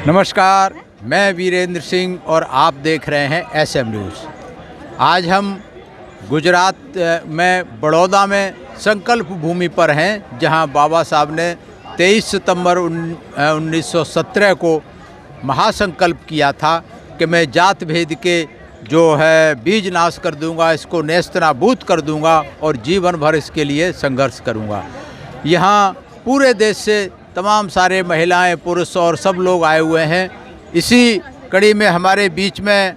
नमस्कार, मैं वीरेंद्र सिंह और आप देख रहे हैं SM न्यूज़। आज हम गुजरात में बड़ौदा में संकल्प भूमि पर हैं, जहां बाबा साहब ने 23 सितंबर 1917 को महासंकल्प किया था कि मैं जात भेद के जो है बीज नाश कर दूंगा, इसको नेस्तनाबूद कर दूंगा और जीवन भर इसके लिए संघर्ष करूंगा। यहाँ पूरे देश से तमाम सारे महिलाएं, पुरुष और सब लोग आए हुए हैं। इसी कड़ी में हमारे बीच में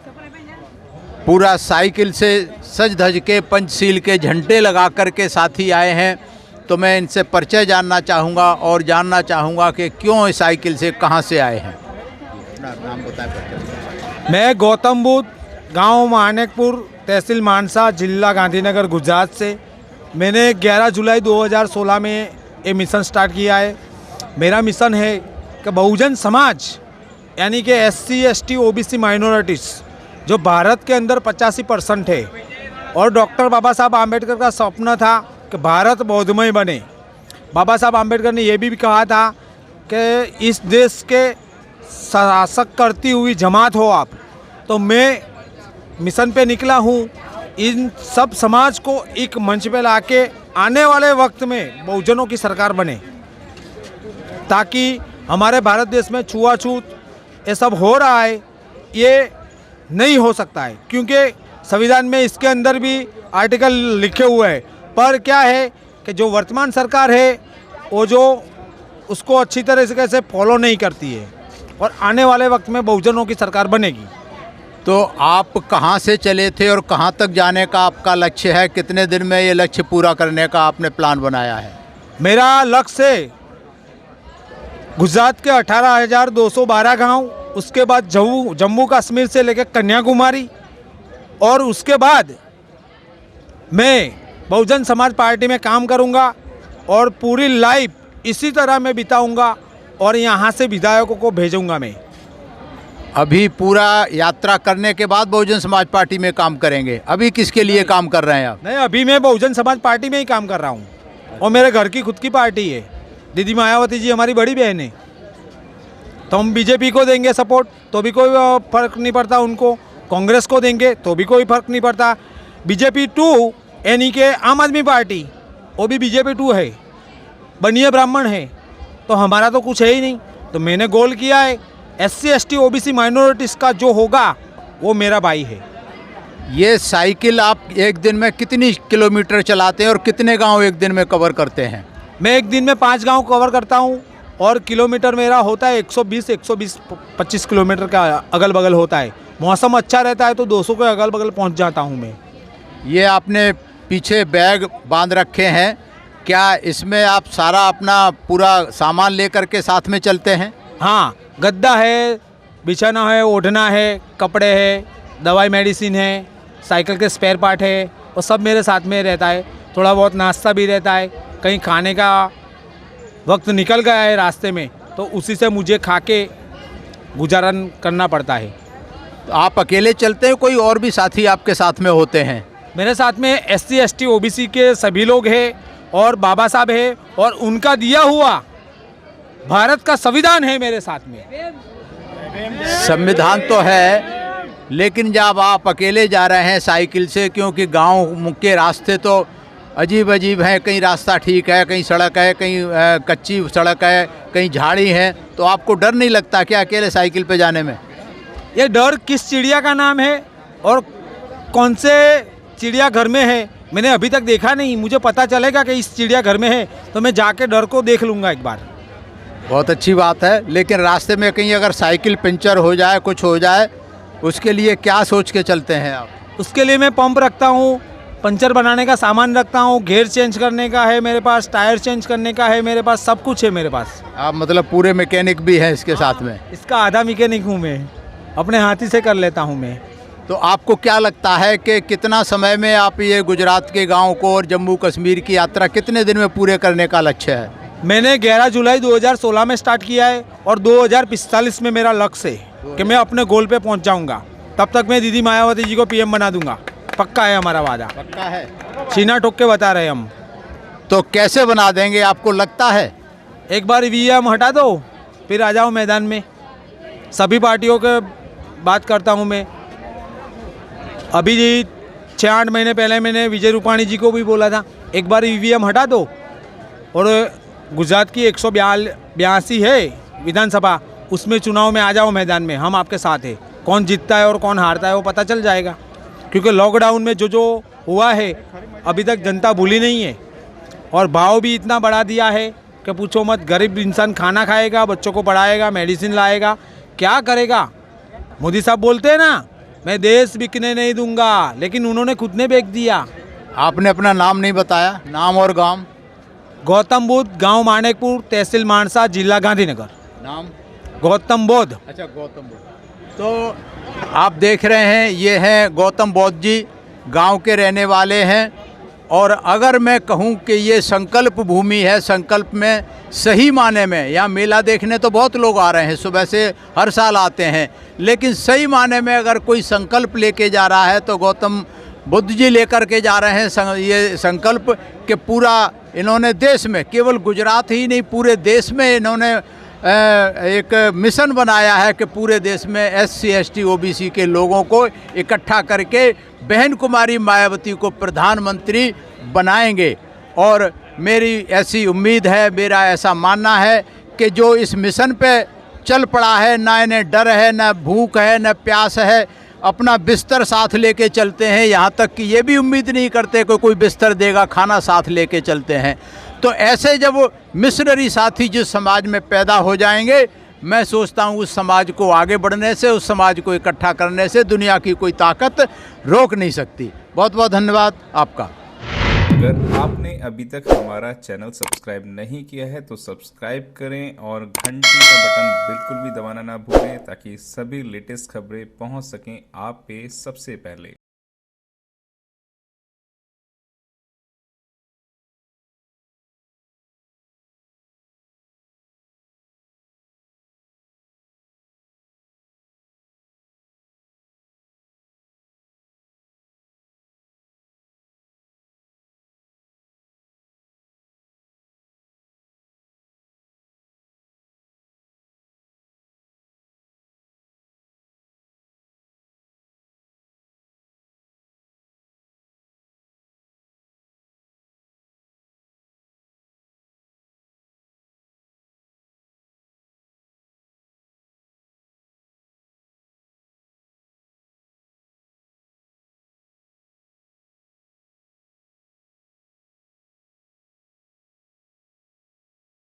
पूरा साइकिल से सज धज के पंचशील के झंडे लगा कर के साथी आए हैं। तो मैं इनसे परिचय जानना चाहूँगा और जानना चाहूँगा कि क्यों इस साइकिल से, कहाँ से आए हैं। नाम बताएं। मैं गौतम बुद्ध, गांव मानेकपुर, तहसील मानसा, जिला गांधीनगर, गुजरात से। मैंने 11 जुलाई 2016 में ये मिशन स्टार्ट किया है। मेरा मिशन है कि बहुजन समाज यानी कि SC, ST, OBC माइनॉरिटीज़ जो भारत के अंदर 85% है, और डॉक्टर बाबा साहब आम्बेडकर का सपना था कि भारत बौद्धमय बने। बाबा साहब आम्बेडकर ने यह भी कहा था कि इस देश के शासक करती हुई जमात हो आप। तो मैं मिशन पे निकला हूँ, इन सब समाज को एक मंच पे लाके आने वाले वक्त में बहुजनों की सरकार बने, ताकि हमारे भारत देश में छुआछूत ये सब हो रहा है, ये नहीं हो सकता है। क्योंकि संविधान में इसके अंदर भी आर्टिकल लिखे हुए हैं, पर क्या है कि जो वर्तमान सरकार है वो जो उसको अच्छी तरह से कैसे फॉलो नहीं करती है, और आने वाले वक्त में बहुजनों की सरकार बनेगी। तो आप कहाँ से चले थे और कहाँ तक जाने का आपका लक्ष्य है? कितने दिन में ये लक्ष्य पूरा करने का आपने प्लान बनाया है? मेरा लक्ष्य है गुजरात के 18,212 गांव, उसके बाद जम्मू कश्मीर से लेकर कन्याकुमारी, और उसके बाद मैं बहुजन समाज पार्टी में काम करूंगा और पूरी लाइफ इसी तरह मैं बिताऊंगा, और यहाँ से विधायकों को भेजूंगा मैं। अभी पूरा यात्रा करने के बाद बहुजन समाज पार्टी में काम करेंगे? अभी किसके लिए काम कर रहे हैं आप? नहीं, अभी मैं बहुजन समाज पार्टी में ही काम कर रहा हूँ, और मेरे घर की खुद की पार्टी है। दीदी मायावती जी हमारी बड़ी बहन है। तो हम बीजेपी को देंगे सपोर्ट तो भी कोई फ़र्क नहीं पड़ता उनको, कांग्रेस को देंगे तो भी कोई फ़र्क नहीं पड़ता। बीजेपी 2 यानी कि आम आदमी पार्टी, वो भी बीजेपी 2 है, बनिए ब्राह्मण है, तो हमारा तो कुछ है ही नहीं। तो मैंने गोल किया है SC, ST, OBC माइनॉरिटीज़ का जो होगा वो मेरा भाई है। ये साइकिल आप एक दिन में कितनी किलोमीटर चलाते हैं और कितने गांव एक दिन में कवर करते हैं? मैं एक दिन में 5 गांव कवर करता हूं, और किलोमीटर मेरा होता है 120-125 किलोमीटर का अगल बगल होता है। मौसम अच्छा रहता है तो 200 के अगल बगल पहुंच जाता हूं मैं। ये आपने पीछे बैग बांध रखे हैं, क्या इसमें आप सारा अपना पूरा सामान लेकर के साथ में चलते हैं? हाँ, गद्दा है, बिछाना है, ओढ़ना है, कपड़े है, दवाई मेडिसिन है, साइकिल के स्पेयर पार्ट है, वो सब मेरे साथ में रहता है। थोड़ा बहुत नाश्ता भी रहता है, कहीं खाने का वक्त निकल गया है रास्ते में तो उसी से मुझे खा के गुजारन करना पड़ता है। तो आप अकेले चलते हैं, कोई और भी साथी आपके साथ में होते हैं? मेरे साथ में SC, ST, OBC के सभी लोग हैं, और बाबा साहब है, और उनका दिया हुआ भारत का संविधान है मेरे साथ में। संविधान तो है, लेकिन जब आप अकेले जा रहे हैं साइकिल से, क्योंकि गांव के रास्ते तो अजीब अजीब हैं, कहीं रास्ता ठीक है, कहीं सड़क है, कहीं कच्ची सड़क है, कहीं झाड़ी है, तो आपको डर नहीं लगता क्या अकेले साइकिल पे जाने में? ये डर किस चिड़िया का नाम है और कौन से चिड़ियाघर में है मैंने अभी तक देखा नहीं। मुझे पता चलेगा कि इस चिड़ियाघर में है तो मैं जाके डर को देख लूँगा एक बार। बहुत अच्छी बात है, लेकिन रास्ते में कहीं अगर साइकिल पंचर हो जाए, कुछ हो जाए, उसके लिए क्या सोच के चलते हैं आप? उसके लिए मैं पंप रखता हूँ, पंचर बनाने का सामान रखता हूँ, गेयर चेंज करने का है मेरे पास, टायर चेंज करने का है मेरे पास, सब कुछ है मेरे पास। आप मतलब पूरे मैकेनिक भी हैं इसके साथ में? इसका आधा मैकेनिक हूँ मैं, अपने हाथी से कर लेता हूँ मैं। तो आपको क्या लगता है कि कितना समय में आप ये गुजरात के गाँव को और जम्मू कश्मीर की यात्रा कितने दिन में पूरे करने का लक्ष्य है? मैंने 11 जुलाई 2016 में स्टार्ट किया है, और 2045 में मेरा लक्ष्य है कि मैं अपने गोल पे पहुंच जाऊंगा। तब तक मैं दीदी मायावती जी को PM बना दूंगा। पक्का है हमारा वादा, पक्का है, सीना ठोक के बता रहे हम। तो कैसे बना देंगे आपको लगता है? एक बार ईवीएम हटा दो, फिर आ जाओ मैदान में। सभी पार्टियों के बात करता हूँ मैं। अभी 6-8 महीने पहले मैंने विजय रूपाणी जी को भी बोला था एक बार ईवीएम हटा दो, और गुजरात की 182 है विधानसभा, उसमें चुनाव में आ जाओ मैदान में, हम आपके साथ हैं। कौन जीतता है और कौन हारता है वो पता चल जाएगा, क्योंकि लॉकडाउन में जो हुआ है अभी तक जनता भूली नहीं है। और भाव भी इतना बढ़ा दिया है कि पूछो मत। गरीब इंसान खाना खाएगा, बच्चों को पढ़ाएगा, मेडिसिन लाएगा, क्या करेगा? मोदी साहब बोलते हैं ना, मैं देश बिकने नहीं दूंगा, लेकिन उन्होंने खुद ने बेच दिया। आपने अपना नाम नहीं बताया, नाम और गांव। गौतम बुद्ध, गांव मानेकपुर, तहसील मानसा, जिला गांधीनगर। नाम गौतम बुद्ध। अच्छा, गौतम बुद्ध। तो आप देख रहे हैं, ये हैं गौतम बुद्ध जी, गांव के रहने वाले हैं। और अगर मैं कहूं कि ये संकल्प भूमि है, संकल्प में सही माने में, यहाँ मेला देखने तो बहुत लोग आ रहे हैं, सुबह से हर साल आते हैं, लेकिन सही माने में अगर कोई संकल्प लेके जा रहा है तो गौतम बुद्ध जी लेकर के जा रहे हैं ये संकल्प कि पूरा इन्होंने देश में, केवल गुजरात ही नहीं पूरे देश में इन्होंने एक मिशन बनाया है कि पूरे देश में SC ST OBC के लोगों को इकट्ठा करके बहन कुमारी मायावती को प्रधानमंत्री बनाएंगे। और मेरी ऐसी उम्मीद है, मेरा ऐसा मानना है कि जो इस मिशन पे चल पड़ा है, ना इन्हें डर है, ना भूख है, ना प्यास है, अपना बिस्तर साथ लेके चलते हैं, यहाँ तक कि ये भी उम्मीद नहीं करते कि कोई बिस्तर देगा, खाना साथ लेके चलते हैं। तो ऐसे जब मिशनरी साथी जिस समाज में पैदा हो जाएंगे, मैं सोचता हूँ उस समाज को आगे बढ़ने से, उस समाज को इकट्ठा करने से दुनिया की कोई ताकत रोक नहीं सकती। बहुत बहुत धन्यवाद आपका। अगर आपने अभी तक हमारा चैनल सब्सक्राइब नहीं किया है तो सब्सक्राइब करें और घंटी का बटन बिल्कुल भी दबाना ना भूलें, ताकि सभी लेटेस्ट खबरें पहुंच सकें आप पे सबसे पहले।